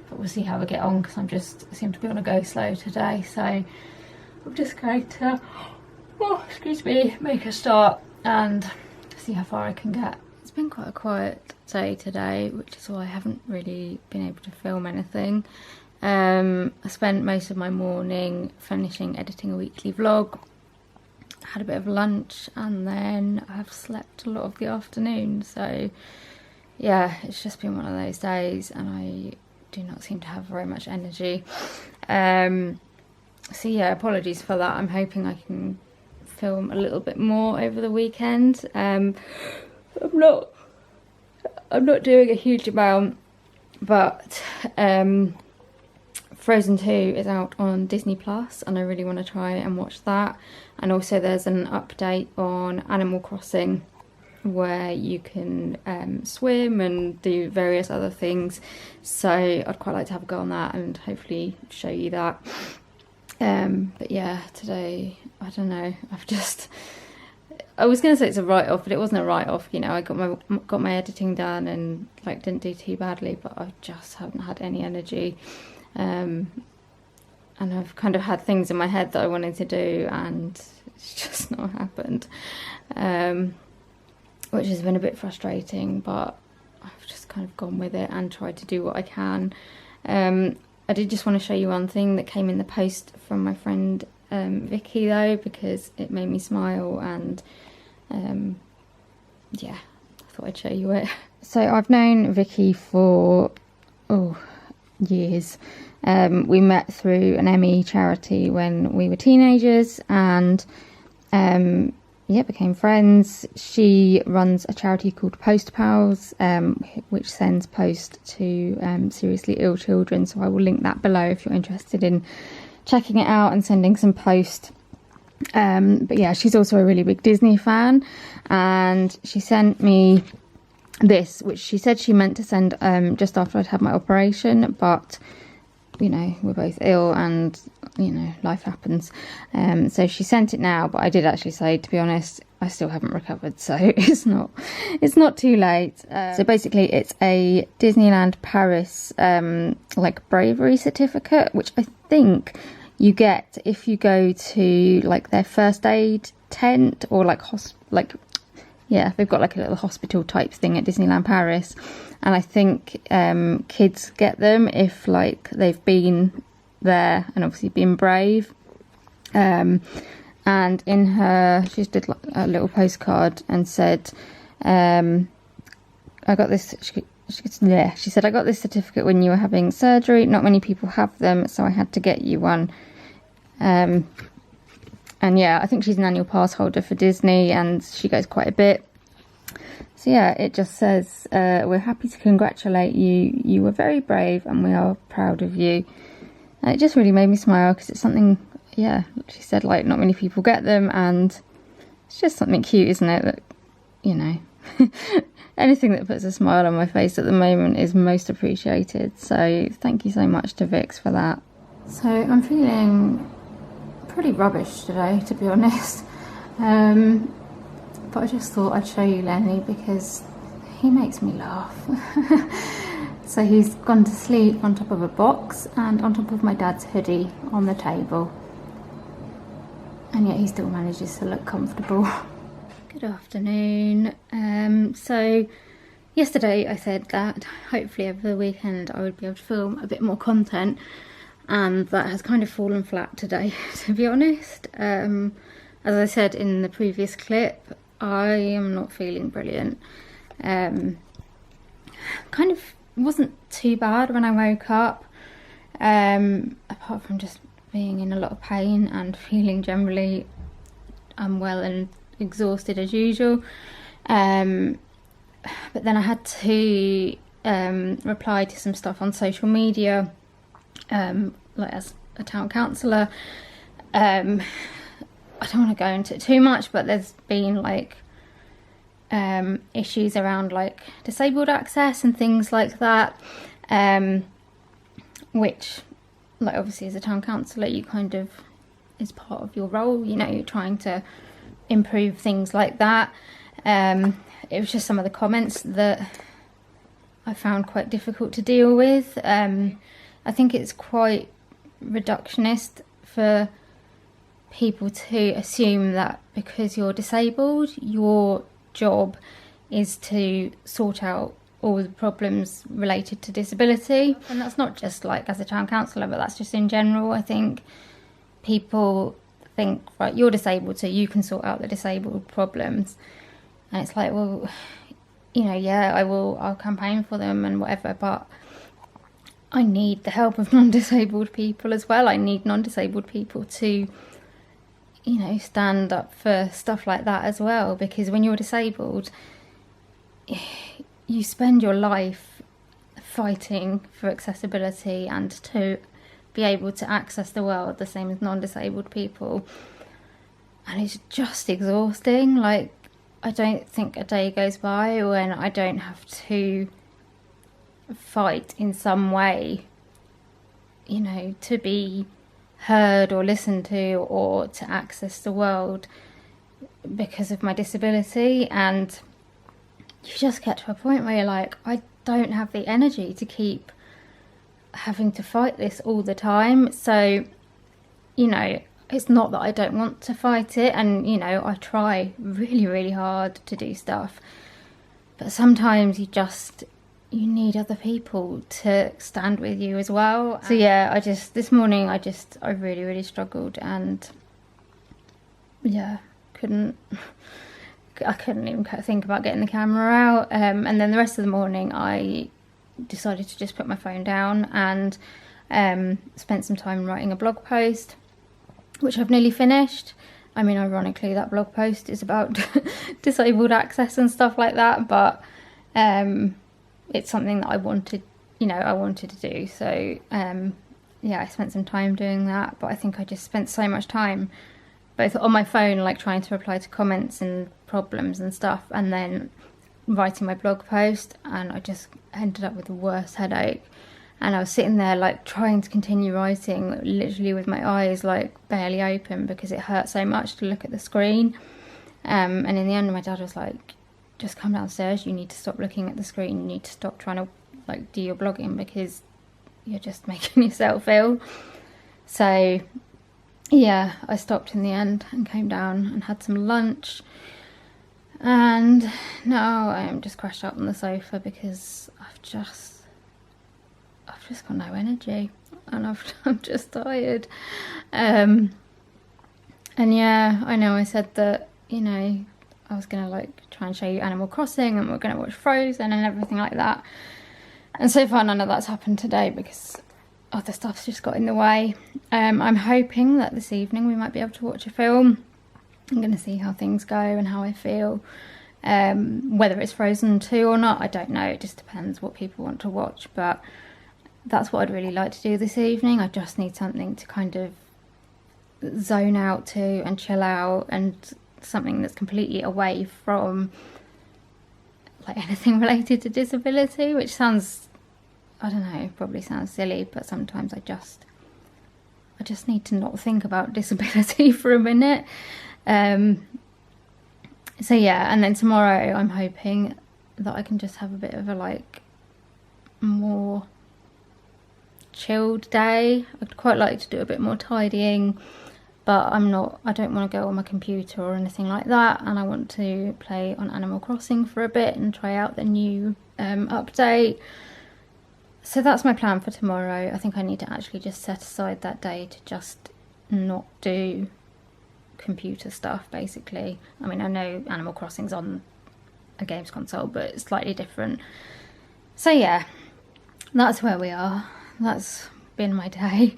but we'll see how we get on, because I seem to be on a go slow today. So I'm just going to make a start and see how far I can get. It's been quite a quiet day today, which is why I haven't really been able to film anything. I spent most of my morning finishing editing a weekly vlog, had a bit of lunch, and then I've slept a lot of the afternoon. So yeah, it's just been one of those days, and I do not seem to have very much energy. So yeah, apologies for that. I'm hoping I can film a little bit more over the weekend. I'm not doing a huge amount, but Frozen 2 is out on Disney Plus, and I really want to try and watch that. And also there's an update on Animal Crossing where you can swim and do various other things, so I'd quite like to have a go on that and hopefully show you that. But yeah, today, I don't know, I was going to say it's a write-off, but it wasn't a write-off, you know. I got my editing done and like didn't do too badly, but I just haven't had any energy. And I've kind of had things in my head that I wanted to do, and it's just not happened, which has been a bit frustrating, but I've just kind of gone with it and tried to do what I can. I did just want to show you one thing that came in the post from my friend Vikki, though, because it made me smile, and yeah, I thought I'd show you it. So I've known Vikki for years. We met through an ME charity when we were teenagers, and yeah, became friends. She runs a charity called Post Pals, which sends post to seriously ill children, so I will link that below if you're interested in checking it out and sending some post. But yeah, she's also a really big Disney fan, and she sent me this, which she said she meant to send just after I'd had my operation, but you know, we're both ill and you know, life happens. So she sent it now, but I did actually say, to be honest, I still haven't recovered, so it's not too late. So basically it's a Disneyland Paris like Bravery Certificate, which I think you get if you go to like their first aid tent, or like yeah, they've got like a little hospital type thing at Disneyland Paris, and I think kids get them if like they've been there and obviously been brave. And in her, she just did like a little postcard and said, I got this. She said, I got this certificate when you were having surgery. Not many people have them, so I had to get you one. And yeah, I think she's an annual pass holder for Disney, and she goes quite a bit. So yeah, it just says, we're happy to congratulate you. You were very brave and we are proud of you. And it just really made me smile, because it's something, yeah, she said, like, not many people get them, and it's just something cute, isn't it? That, you know, anything that puts a smile on my face at the moment is most appreciated. So thank you so much to Vix for that. So I'm feeling pretty rubbish today, to be honest. But I just thought I'd show you Lenny because he makes me laugh. So he's gone to sleep on top of a box and on top of my dad's hoodie on the table. And yet he still manages to look comfortable. Good afternoon. So yesterday I said that hopefully over the weekend I would be able to film a bit more content, and that has kind of fallen flat today, to be honest. As I said in the previous clip, I am not feeling brilliant. Kind of wasn't too bad when I woke up, apart from just being in a lot of pain and feeling generally unwell and exhausted as usual. But then I had to reply to some stuff on social media, like as a town councillor. I don't want to go into it too much, but there's been like issues around like disabled access and things like that, which, like, obviously as a town councillor you kind of, is part of your role, you know, you're trying to improve things like that. It was just some of the comments that I found quite difficult to deal with. I think it's quite reductionist for people to assume that because you're disabled, your job is to sort out all the problems related to disability. And that's not just like as a town councillor, but that's just in general. I think people think, right, you're disabled, so you can sort out the disabled problems. And it's like, well, you know, yeah, I'll campaign for them and whatever, but I need the help of non-disabled people as well. I need non-disabled people to, you know, stand up for stuff like that as well, because when you're disabled, you spend your life fighting for accessibility and to be able to access the world the same as non-disabled people, and it's just exhausting. Like, I don't think a day goes by when I don't have to fight in some way, you know, to be heard or listened to or to access the world because of my disability. And you just get to a point where you're like, I don't have the energy to keep having to fight this all the time. So, you know, it's not that I don't want to fight it, and, you know, I try really, really hard to do stuff, but sometimes you need other people to stand with you as well. So yeah, this morning I really, really struggled, and yeah, I couldn't even think about getting the camera out. And then the rest of the morning I decided to just put my phone down and spent some time writing a blog post, which I've nearly finished. I mean, ironically, that blog post is about disabled access and stuff like that, but it's something that I wanted to do. So yeah, I spent some time doing that, but I think I just spent so much time both on my phone, like trying to reply to comments and problems and stuff, and then writing my blog post, and I just ended up with the worst headache. And I was sitting there like trying to continue writing, literally with my eyes like barely open because it hurt so much to look at the screen. And in the end, my dad was like, just come downstairs, you need to stop looking at the screen, you need to stop trying to like do your blogging because you're just making yourself ill. So yeah, I stopped in the end and came down and had some lunch, and now I am just crashed out on the sofa because I've just got no energy, and I'm just tired. And yeah, I know I said that, you know, I was gonna like try and show you Animal Crossing and we're gonna watch Frozen and everything like that, and so far none of that's happened today because other stuff's just got in the way. I'm hoping that this evening we might be able to watch a film. I'm gonna see how things go and how I feel. Whether it's Frozen 2 or not, I don't know, it just depends what people want to watch, but that's what I'd really like to do this evening. I just need something to kind of zone out to and chill out, and something that's completely away from like anything related to disability, which sounds, I don't know, probably sounds silly, but sometimes I just need to not think about disability for a minute. So yeah, and then tomorrow I'm hoping that I can just have a bit of a like more chilled day. I'd quite like to do a bit more tidying, but I don't want to go on my computer or anything like that, and I want to play on Animal Crossing for a bit and try out the new update. So that's my plan for tomorrow. I think I need to actually just set aside that day to just not do computer stuff, basically. I mean, I know Animal Crossing's on a games console, but it's slightly different. So yeah, that's where we are. That's been my day.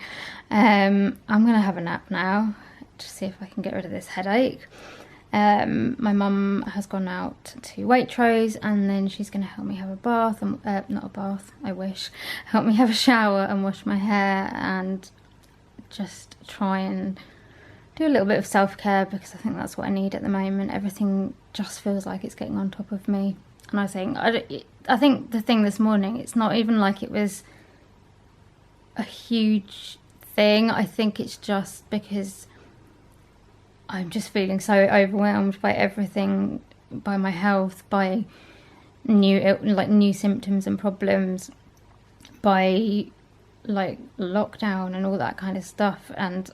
I'm gonna have a nap now to see if I can get rid of this headache. My mum has gone out to Waitrose, and then she's gonna help me have a bath, and not a bath, I wish, help me have a shower and wash my hair and just try and do a little bit of self-care, because I think that's what I need at the moment. Everything just feels like it's getting on top of me, and I think the thing this morning, it's not even like it was a huge thing. I think it's just because I'm just feeling so overwhelmed by everything, by my health, by new symptoms and problems, by like lockdown and all that kind of stuff, and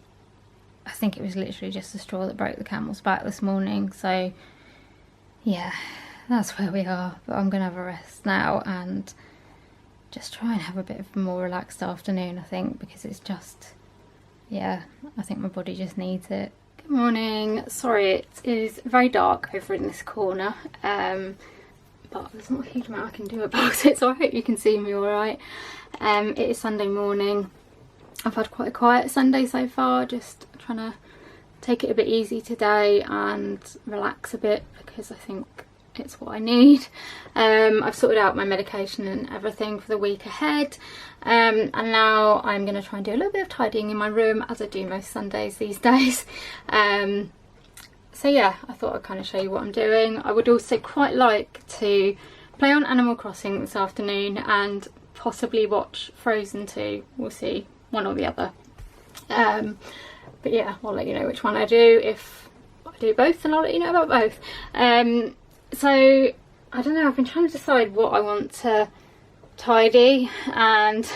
I think it was literally just the straw that broke the camel's back this morning. So yeah, that's where we are. But I'm gonna have a rest now and just try and have a bit of a more relaxed afternoon, I think, because it's just, yeah, I think my body just needs it. Morning. Sorry, it is very dark over in this corner, but there's not a huge amount I can do about it, so I hope you can see me alright. It is Sunday morning. I've had quite a quiet Sunday so far, just trying to take it a bit easy today and relax a bit because I think it's what I need. I've sorted out my medication and everything for the week ahead, and now I'm going to try and do a little bit of tidying in my room, as I do most Sundays these days. So yeah, I thought I'd kind of show you what I'm doing. I would also quite like to play on Animal Crossing this afternoon and possibly watch Frozen 2. We'll see, one or the other. But yeah, I'll let you know which one I do. If I do both, then I'll let you know about both. So I don't know, I've been trying to decide what I want to tidy and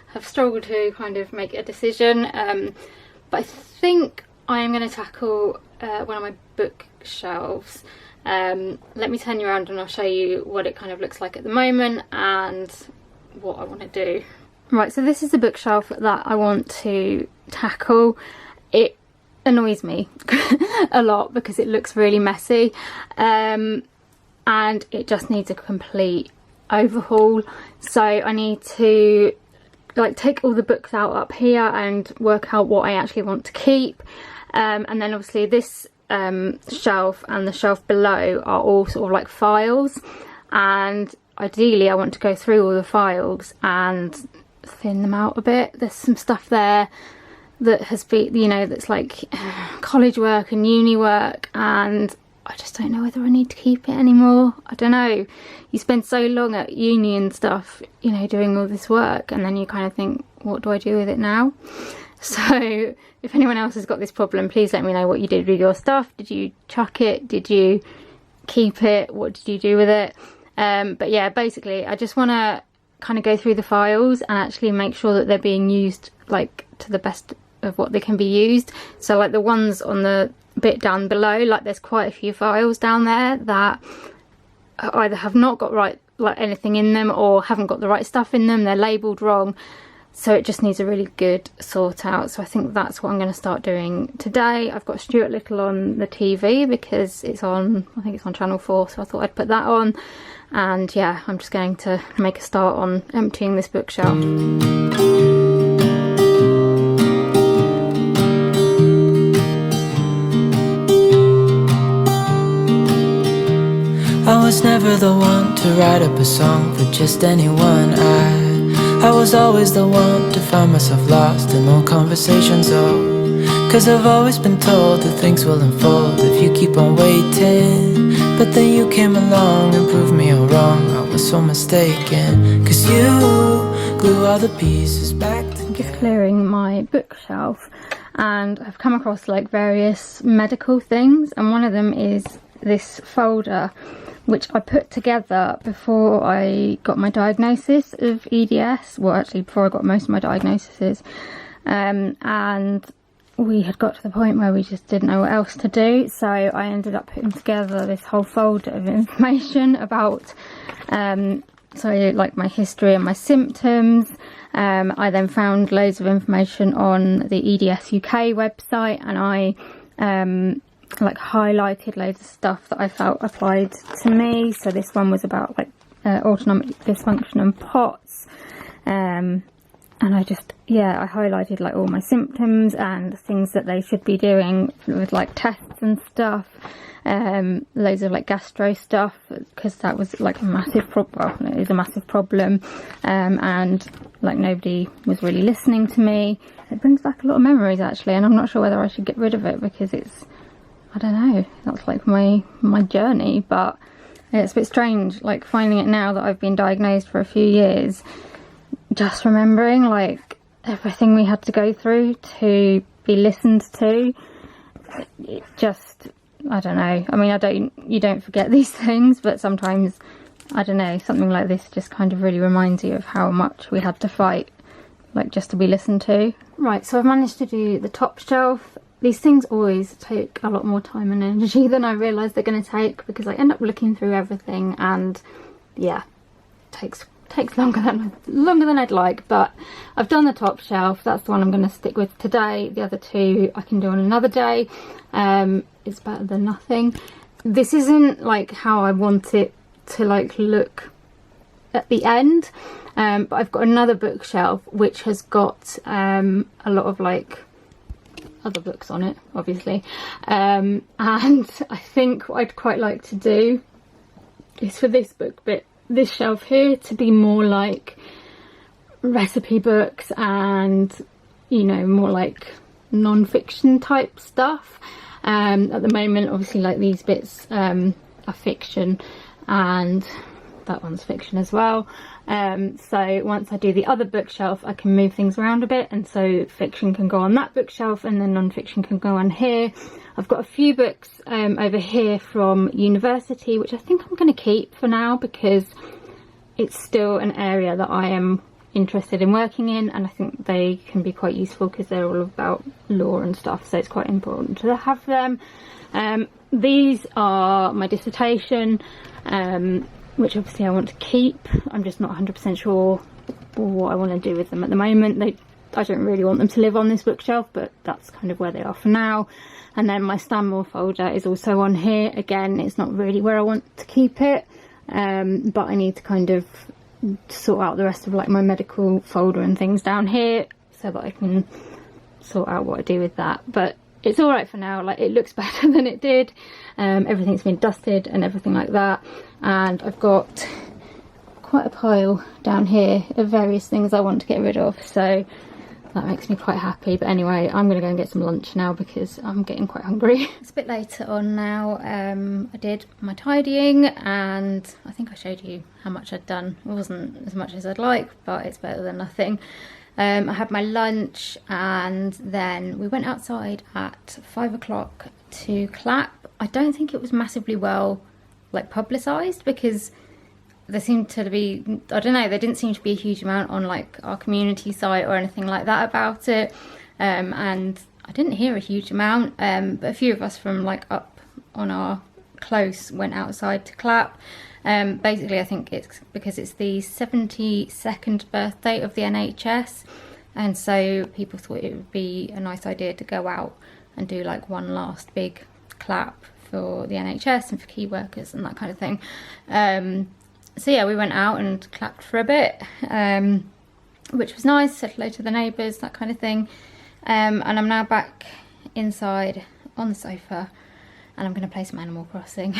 have struggled to kind of make a decision, but I think I am going to tackle one of my bookshelves. Let me turn you around and I'll show you what it kind of looks like at the moment and what I want to do. Right, so this is the bookshelf that I want to tackle. It annoys me a lot because it looks really messy, and it just needs a complete overhaul. So I need to like take all the books out up here and work out what I actually want to keep, and then obviously this shelf and the shelf below are all sort of like files, and ideally I want to go through all the files and thin them out a bit. There's some stuff there that has been, you know, that's like college work and uni work, and I just don't know whether I need to keep it anymore. I don't know. You spend so long at uni and stuff, you know, doing all this work, and then you kind of think, what do I do with it now? So if anyone else has got this problem, please let me know what you did with your stuff. Did you chuck it? Did you keep it? What did you do with it? But yeah, basically I just want to kind of go through the files and actually make sure that they're being used like to the best of what they can be used. So like the ones on the bit down below, like there's quite a few files down there that either have not got right like anything in them or haven't got the right stuff in them, they're labelled wrong, so it just needs a really good sort out. So I think that's what I'm going to start doing today. I've got Stuart Little on the TV because it's on, I think it's on Channel 4, so I thought I'd put that on, and yeah, I'm just going to make a start on emptying this bookshelf. I was never the one to write up a song for just anyone. I was always the one to find myself lost in old conversations. Oh, 'cause I've always been told that things will unfold if you keep on waiting. But then you came along and proved me all wrong. I was so mistaken, 'cause you glue all the pieces back together. I'm just clearing my bookshelf and I've come across like various medical things, and one of them is this folder which I put together before I got my diagnosis of EDS, well actually before I got most of my diagnoses, and we had got to the point where we just didn't know what else to do, so I ended up putting together this whole folder of information about so like my history and my symptoms. I then found loads of information on the EDS UK website, and I like highlighted loads of stuff that I felt applied to me. So this one was about like autonomic dysfunction and POTS, and I just, yeah, I highlighted like all my symptoms and things that they should be doing with like tests and stuff, loads of like gastro stuff, because that was like a massive problem. Well, it is a massive problem, and like nobody was really listening to me. It brings back a lot of memories actually, and I'm not sure whether I should get rid of it because it's, I don't know, that's like my journey. But yeah, it's a bit strange like finding it now that I've been diagnosed for a few years, just remembering like everything we had to go through to be listened to. It just, I don't know, I mean, you don't forget these things, but sometimes, I don't know, something like this just kind of really reminds you of how much we had to fight like just to be listened to. Right, so I've managed to do the top shelf. These things always take a lot more time and energy than I realise they're going to take, because I end up looking through everything, and yeah, it takes longer than I'd like, but I've done the top shelf. That's the one I'm going to stick with today. The other two I can do on another day. It's better than nothing. This isn't like how I want it to like look at the end, but I've got another bookshelf which has got a lot of like other books on it, obviously, and I think what I'd quite like to do is for this this shelf here to be more like recipe books and, you know, more like non-fiction type stuff. At the moment, obviously, like these bits are fiction, and that one's fiction as well. So once I do the other bookshelf, I can move things around a bit, and so fiction can go on that bookshelf and then non-fiction can go on here. I've got a few books over here from university, which I think I'm going to keep for now because it's still an area that I am interested in working in, and I think they can be quite useful because they're all about law and stuff, so it's quite important to have them. These are my dissertation, which obviously I want to keep. I'm just not 100% sure what I want to do with them at the moment. I don't really want them to live on this bookshelf, but that's kind of where they are for now. And then my Stanmore folder is also on here. Again, it's not really where I want to keep it, but I need to kind of sort out the rest of like my medical folder and things down here so that I can sort out what I do with that. But it's all right for now. Like, it looks better than it did. Everything's been dusted and everything like that, and I've got quite a pile down here of various things I want to get rid of, so that makes me quite happy. But anyway, I'm gonna go and get some lunch now because I'm getting quite hungry. It's a bit later on now. I did my tidying and I think I showed you how much I'd done. It wasn't as much as I'd like, but it's better than nothing. I had my lunch and then we went outside at 5 o'clock to clap. I don't think it was massively well like publicised because there seemed to be, I don't know, there didn't seem to be a huge amount on like our community site or anything like that about it, and I didn't hear a huge amount, but a few of us from like up on our close went outside to clap. Basically I think it's because it's the 72nd birthday of the NHS, and so people thought it would be a nice idea to go out and do like one last big clap for the NHS and for key workers and that kind of thing. So yeah, we went out and clapped for a bit, which was nice, said hello to the neighbours, that kind of thing. And I'm now back inside on the sofa and I'm going to play some Animal Crossing.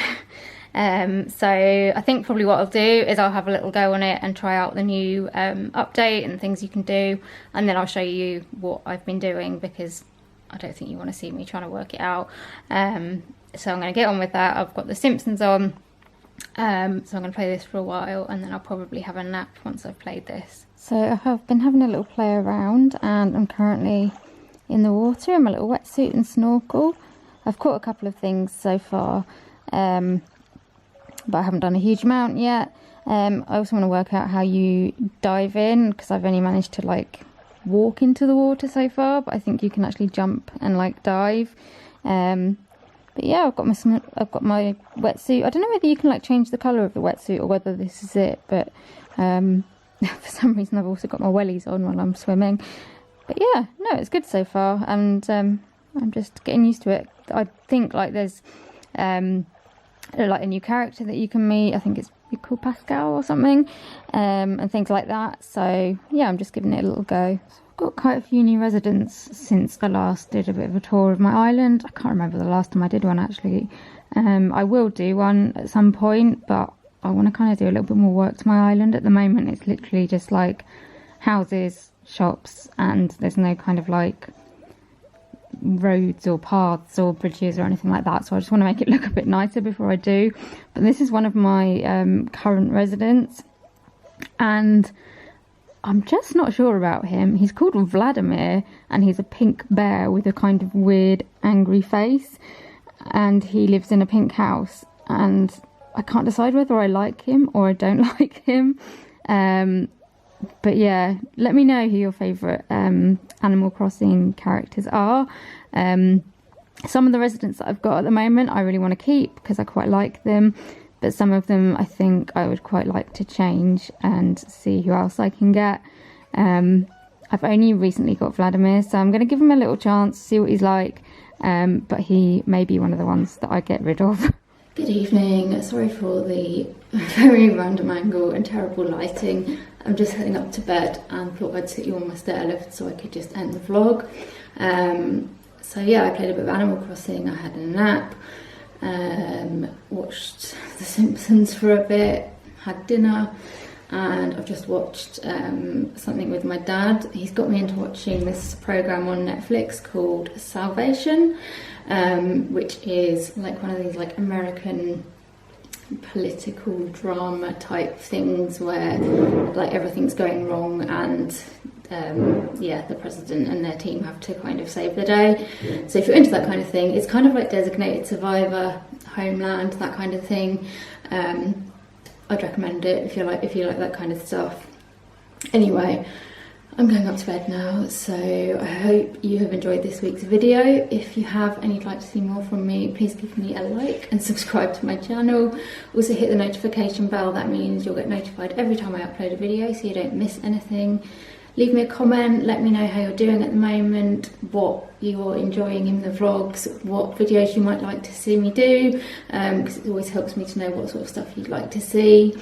So I think probably what I'll do is I'll have a little go on it and try out the new update and things you can do, and then I'll show you what I've been doing because I don't think you want to see me trying to work it out. So I'm going to get on with that. I've got The Simpsons on. So I'm going to play this for a while and then I'll probably have a nap once I've played this. So I have been having a little play around and I'm currently in the water in my little wetsuit and snorkel. I've caught a couple of things so far, but I haven't done a huge amount yet. I also want to work out how you dive in because I've only managed to like walk into the water so far, but I think you can actually jump and like dive. But yeah, I've got my wetsuit. I don't know whether you can like change the colour of the wetsuit or whether this is it, but for some reason I've also got my wellies on while I'm swimming. But yeah, no, it's good so far, and I'm just getting used to it. I think like there's like a new character that you can meet. I think it's called Pascal or something, and things like that. So yeah, I'm just giving it a little go. I've got quite a few new residents since I last did a bit of a tour of my island. I can't remember the last time I did one actually. I will do one at some point, but I want to kind of do a little bit more work to my island. At the moment it's literally just like houses, shops, and there's no kind of like roads or paths or bridges or anything like that, so I just want to make it look a bit nicer before I do. But this is one of my current residents and I'm just not sure about him. He's called Vladimir and he's a pink bear with a kind of weird angry face, and he lives in a pink house, and I can't decide whether I like him or I don't like him. But yeah, let me know who your favourite Animal Crossing characters are. Some of the residents that I've got at the moment I really want to keep because I quite like them, but some of them I think I would quite like to change and see who else I can get. I've only recently got Vladimir, so I'm going to give him a little chance, see what he's like, but he may be one of the ones that I get rid of. Good evening, sorry for the very random angle and terrible lighting. I'm just heading up to bed and thought I'd sit you on my stair lift so I could just end the vlog. So yeah, I played a bit of Animal Crossing, I had a nap, watched The Simpsons for a bit, had dinner, and I've just watched something with my dad. He's got me into watching this program on Netflix called Salvation, which is like one of these like American political drama type things where like everything's going wrong and yeah, the president and their team have to kind of save the day. So if you're into that kind of thing, it's kind of like Designated Survivor, Homeland, that kind of thing. I'd recommend it if you like that kind of stuff. Anyway, I'm going up to bed now, so I hope you have enjoyed this week's video. If you have and you'd like to see more from me, please give me a like and subscribe to my channel. Also hit the notification bell, that means you'll get notified every time I upload a video so you don't miss anything. Leave me a comment, let me know how you're doing at the moment, what you're enjoying in the vlogs, what videos you might like to see me do, because it always helps me to know what sort of stuff you'd like to see.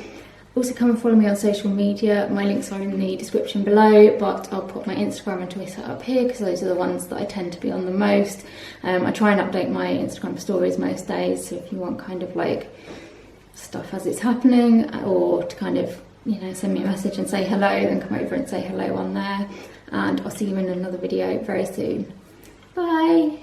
Also come and follow me on social media, my links are in the description below, but I'll put my Instagram and Twitter up here because those are the ones that I tend to be on the most. I try and update my Instagram stories most days, so if you want kind of like stuff as it's happening, or to kind of, you know, send me a message and say hello, then come over and say hello on there. And I'll see you in another video very soon. Bye!